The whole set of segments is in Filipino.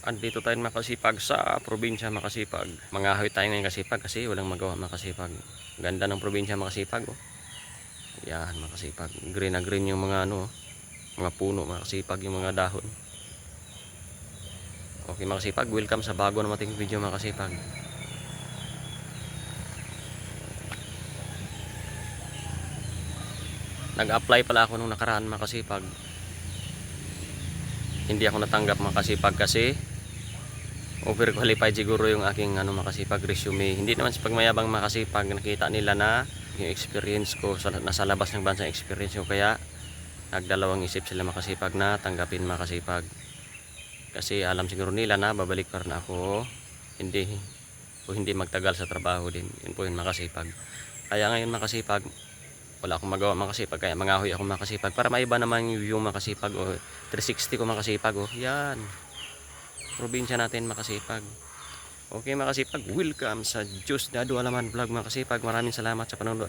Andito tayo Makasipag sa probinsya Makasipag. Mangahoy tayo ngayon Makasipag kasi walang magawa Makasipag. Ganda ng probinsya Makasipag oh. Yan Makasipag. Green na green yung mga ano, mga puno Makasipag, yung mga dahon. Okay Makasipag, welcome sa bago nating video Makasipag. Nag-apply pala ako nung nakaraan Makasipag. Hindi ako natanggap Makasipag kasi overqualified siguro yung aking Makasipag resume. Hindi naman sa pagmayabang Makasipag, nakita nila na yung experience ko nasa labas ng bansa, experience ko, kaya nagdalawang isip sila Makasipag na tanggapin Makasipag. Kasi alam siguro nila na babalik pa rin ako, hindi magtagal sa trabaho din. Yun po yung Makasipag. Kaya ngayon Makasipag, wala akong magawa Makasipag, kaya mangahoy ako Makasipag para maiba naman yung Makasipag o 360 ko Makasipag oh. Yan probinsya natin Makasipag. Okay Makasipag, welcome sa Diyos Dado Alaman Vlog Makasipag. Maraming salamat sa panonood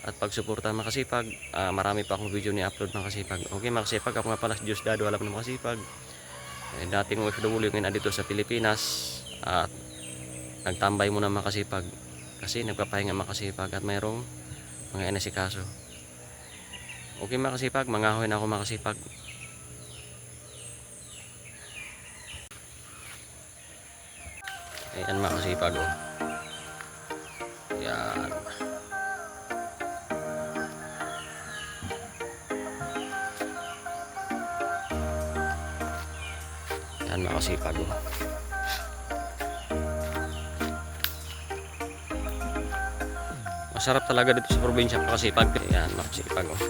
at pagsuporta Makasipag. Marami pa akong video ni upload Makasipag. Okay Makasipag, ako nga pala si Diyos Dado Alaman Makasipag. Dating OFW ngayon dito sa Pilipinas at nagtambay muna Makasipag kasi nagpapahinga Makasipag at mayroong mga inasikaso. Okay Makasipag, mangahoy na ako Makasipag. Ayan Makasipag oh. Yan. Yan Makasipag oh. Masarap talaga dito sa probinsya Makasipag. Yan Makasipag oh.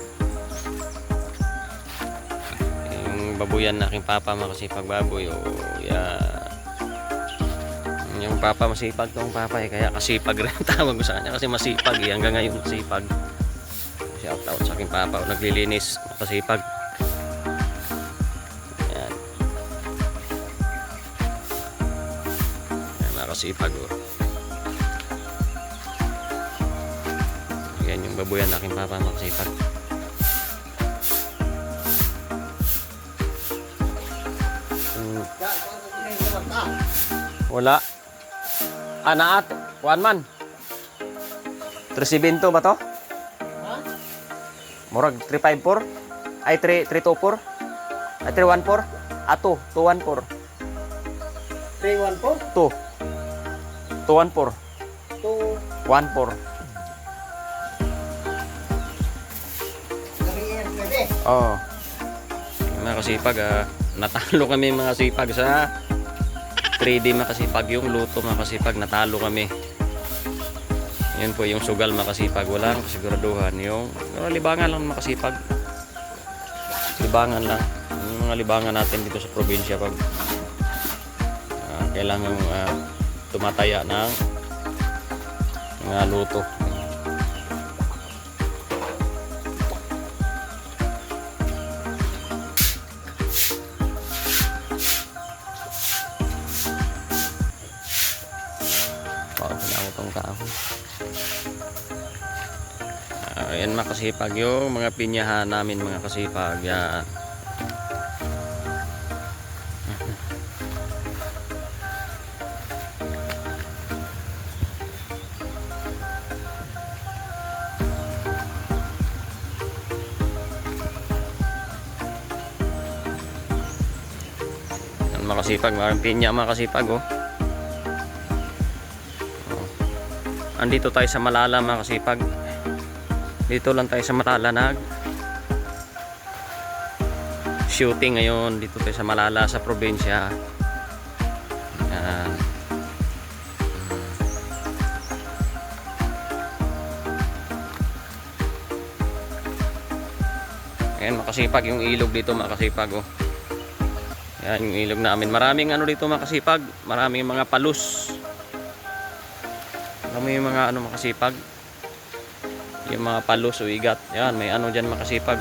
Yung babuyan na aking papa Makasipag, baboy oh. Yan. Yung papa masipag tong papa kaya kasipag rin tawag ko sa kanya kasi masipag hanggang ngayon masipag. Shout out sa aking papa naglilinis, masipag. Yan. Yan makasipag oh. Yan yung babuyan ng aking papa makasipag. Wala. Anaat, kuan man. 372 ba to? Ha? Murag 354? Ay 324? Ay 314? Ato, 214. 314? 2. 214. 214. Oh. Mga kasipag natalo kami mga sipag sa 3D Makasipag, yung luto Makasipag, natalo kami. Yun po yung sugal Makasipag, walang kasiguraduhan. Yung libangan lang Makasipag, libangan lang, yung mga libangan natin dito sa probinsya pag kailangan tumataya ng mga luto. Ayan Makasipag yung mga pinyahan namin mga kasipag. Yan. Yan Makasipag, mga pinya Makasipag oh. Andito tayo sa Malala Makasipag. Dito lang tayo sa Malala shooting ngayon. Dito tayo sa Malala sa probinsya. Yan. Ayan Makasipag yung ilog dito Makasipag oh. Yan yung ilog namin. Maraming dito Makasipag. Maraming mga palus. Maraming mga Makasipag. Yung mga palos o igat. Yan, may dyan Makasipag.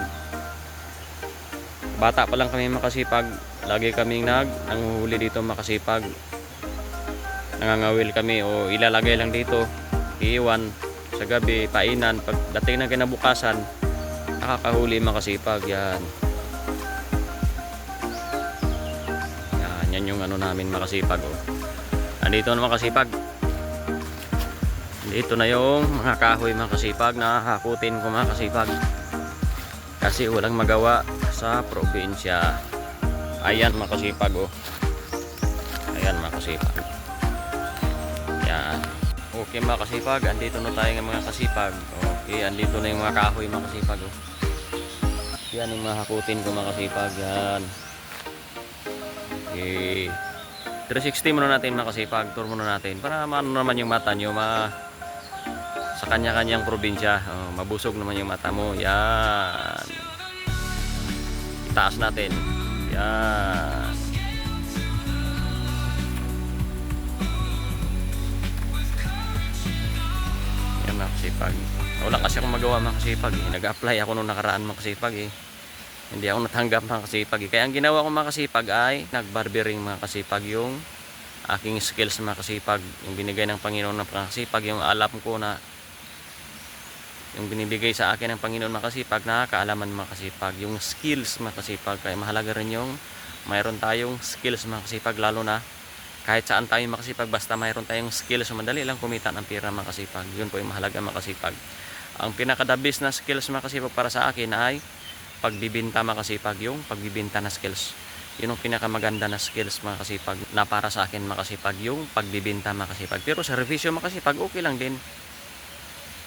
Bata pa lang kami Makasipag. Lagi kaming nanguhuli dito Makasipag. Nangangawil kami o ilalagay lang dito. Iiwan sa gabi, painan. Pagdating ng kinabukasan, nakakahuli Makasipag. Yan. Yan Yan yung ano namin makasipag. Oh. Andito na makasipag. Dito na yung mga kahoy makasipag na hakutin ko makasipag. Kasi walang magawa sa probinsya. Ayan makasipag oh. Ayan makasipag. Yan. Okay makasipag, andito na tayo ng mga kasipag. Okay, andito na yung mga kahoy makasipag oh. Yan yung mga hakutin ko makasipag. Yan. Okay. 360 muna natin makasipag. Tour muna natin para maano naman yung mata nyo sa kanya-kanyang probinsya. Mabusog naman yung mata mo. Yan. Itaas natin. Yan. Yan makasipag. Wala kasi akong magawa makasipag eh. Nag-apply ako nung nakaraan makasipag eh. Hindi ako natanggap makasipag eh. Kaya ang ginawa ko makasipag ay nagbarbering makasipag yung aking skills makasipag. Yung binigay ng Panginoon ng makasipag. Yung alam ko na yung binibigay sa akin ng Panginoon makasipag na kaalaman makasipag. Yung skills makasipag. Kaya mahalaga rin yung mayroon tayong skills makasipag. Lalo na kahit saan tayo makasipag. Basta mayroon tayong skills. Madali lang kumita ng pera makasipag. Yun po yung mahalaga makasipag. Ang pinaka-the best na skills makasipag para sa akin ay pagbibinta makasipag. Yung pagbibinta na skills. Yun ang pinakamaganda na skills makasipag na para sa akin makasipag. Yung pagbibinta makasipag. Pero sa servisyo makasipag okay lang din.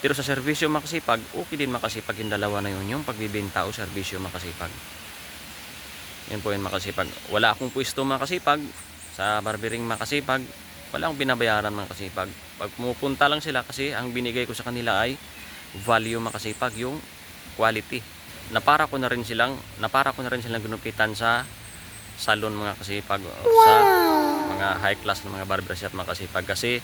Pero sa servisyo makasipag, okay din makasipag yung dalawa na yun. Yung pagbibenta o servisyo makasipag. Yan po yung makasipag. Wala akong pwesto makasipag. Sa barbering makasipag, wala akong binabayaran makasipag. Pag pumupunta lang sila kasi ang binigay ko sa kanila ay value makasipag, yung quality. Napara ko na rin silang ginupitan sa salon mga kasipag. Sa mga high class na mga barbershop makasipag. Kasi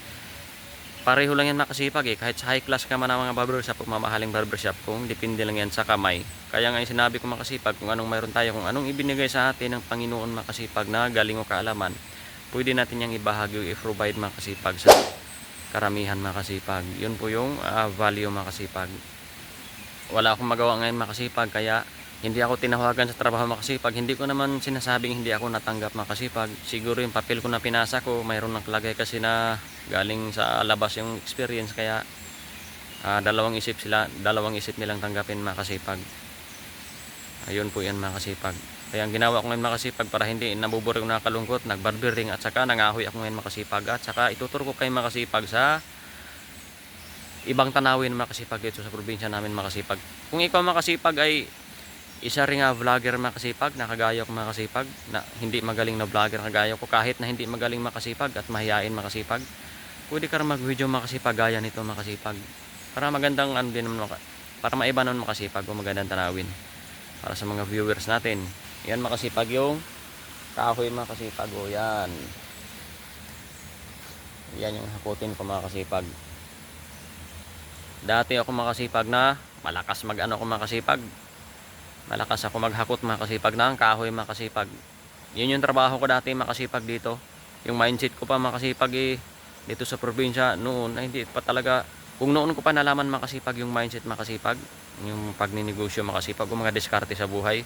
pareho lang yan makasipag eh. Kahit sa high class ka man ng mga barbershop o mamahaling barbershop, kung depende lang yan sa kamay. Kaya nga yung sinabi ko makasipag, kung anong mayroon tayo, kung anong ibinigay sa atin ng Panginoon makasipag na galing o kaalaman, pwede natin yung ibahagi o i-provide makasipag sa karamihan makasipag. Yun po yung value makasipag. Wala akong magawa ngayon makasipag, kaya hindi ako tinawagan sa trabaho makasipag. Hindi ko naman sinasabing hindi ako natanggap makasipag. Siguro yung papel ko na pinasa ko, mayroon nakalagay kasi na galing sa labas yung experience. Kaya dalawang isip nilang tanggapin makasipag. Ayun po yan makasipag. Kaya ang ginawa ko ngayon makasipag para hindi nabuburo yung nakalungkot, nagbarbering at saka nangahoy ako ngayon makasipag. At saka ituturo ko kayo makasipag sa ibang tanawin makasipag dito sa probinsya namin makasipag. Kung ikaw makasipag ay isa rin nga vlogger makasipag, nakagaya ko makasipag, na hindi magaling na vlogger kagaya ko, kahit na hindi magaling makasipag at mahihain makasipag, pwede ka rin mag-video makasipag gaya nito makasipag. Para magandang ano din naman, para maiba naman makasipag o magandang tanawin para sa mga viewers natin. Yan makasipag yung kahoy makasipag o yan. Yan yung hakutin ko makasipag. Dati ako makasipag na malakas mag-ano ko makasipag. Malakas ako maghakot makasipag ng kahoy makasipag. Yun yung trabaho ko dati makasipag dito. Yung mindset ko pa makasipag dito sa probinsya noon ay hindi pa talaga. Kung noon ko pa nalaman makasipag yung mindset makasipag, yung pagninegosyo makasipag, yung mga diskarte sa buhay,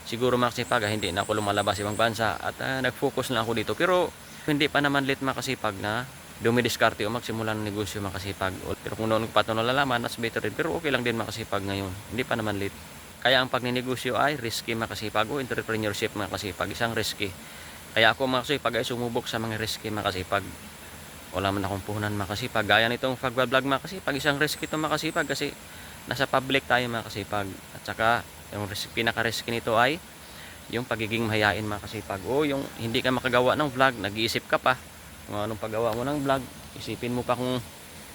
siguro makasipag hindi na ako lumalabas ibang bansa at nag-focus na ako dito. Pero hindi pa naman late makasipag na dumidiskarte o magsimula ng negosyo makasipag. Pero kung noon ko pa ito nalalaman, that's better rin. Pero okay lang din makasipag ngayon. Hindi pa naman late. Kaya ang pagninegosyo ay risky makasipag o entrepreneurship makasipag, isang risky. Kaya ako makasipag ay sumubok sa mga risky makasipag. Wala man akong puhunan makasipag. Gaya nitong pag-vlog makasipag, isang risky ito makasipag kasi nasa public tayo makasipag. At saka yung pinaka-risky nito ay yung pagiging mahihain makasipag. O yung hindi ka makagawa ng vlog, nag-iisip ka pa kung anong paggawa mo ng vlog. Isipin mo pa kung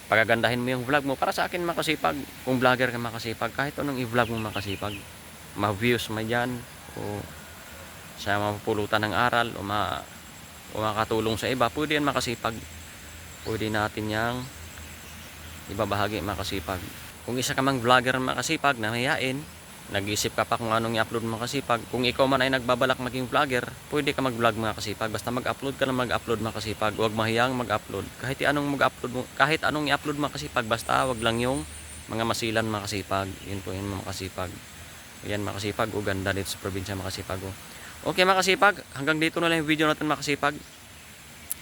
pagagandahin mo yung vlog mo. Para sa akin makasipag, kung vlogger ka makasipag, kahit anong i-vlog mo makasipag, ma-views mo dyan o sa mapupulutan ng aral o makatulong sa iba, pwede yan makasipag. Pwede natin yang ibabahagi makasipag. Kung isa ka mang vlogger makasipag na mahihain, nag-isip ka pa kung anong i-upload makasipag, kung ikaw man ay nagbabalak maging vlogger, pwede ka mag-vlog makasipag. Basta mag-upload ka na mag-upload makasipag. Huwag mahiyang mag-upload. Kahit anong i-upload makasipag, basta wag lang yung mga masilan makasipag. Yun po yung makasipag. Yan makasipag o ganda dito sa probinsya makasipag o. Okay mga kasipag, hanggang dito na lang yung video natin mga kasipag.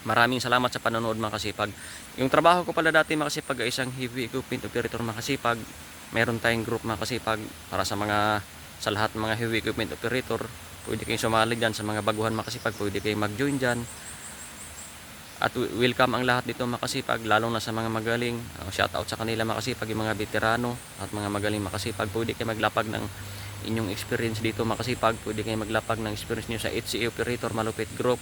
Maraming salamat sa panonood mga kasipag. Yung trabaho ko pala dati mga kasipag ay isang heavy equipment operator mga kasipag. Meron tayong group mga kasipag para sa lahat ng mga heavy equipment operator. Pwede kayong sumali dyan sa mga baguhan mga kasipag. Pwede kayong mag-join dyan. At welcome ang lahat dito mga kasipag, lalo na sa mga magaling. Shout out sa kanila mga kasipag, yung mga veterano at mga magaling mga kasipag. Pwede kayo maglapag ng inyong experience dito mga kasipag. Pwede kayo maglapag ng experience nyo sa HCA Operator Malupit Group.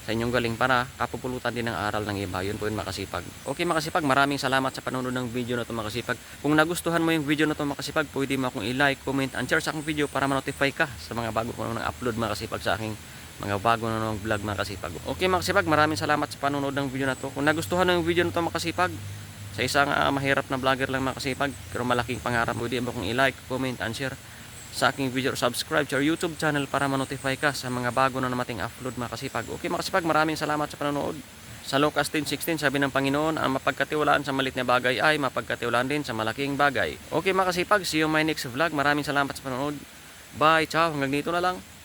Sa inyong galing para kapupulutan din ng aral ng iba. Yun po yun mga kasipag. Okay mga kasipag, maraming salamat sa panonood ng video na ito mga kasipag. Kung nagustuhan mo yung video na ito mga kasipag, pwede mo akong i-like, comment, and share sa aking video para ma-notify ka sa mga bago ko na upload mga kasipag sa aking mga bago na namang vlog mga kasipag. Okay mga kasipag, maraming salamat sa panonood ng video na to. Kung nagustuhan mo yung video na to mga kasipag, sa isang mahirap na vlogger lang mga kasipag, pero malaking pangarap, pwede mo kung i-like, comment, and share sa aking video, subscribe sa YouTube channel para ma-notify ka sa mga bago na namating upload mga kasipag. Okay mga kasipag, maraming salamat sa panonood. Sa Lucas 10:16 sabi ng Panginoon, ang mapagkatiwalaan sa maliit na bagay ay mapagkatiwalaan din sa malaking bagay. Okay mga kasipag, see you on my next vlog. Maraming salamat sa panonood. Bye, ciao, hanggang dito na lang.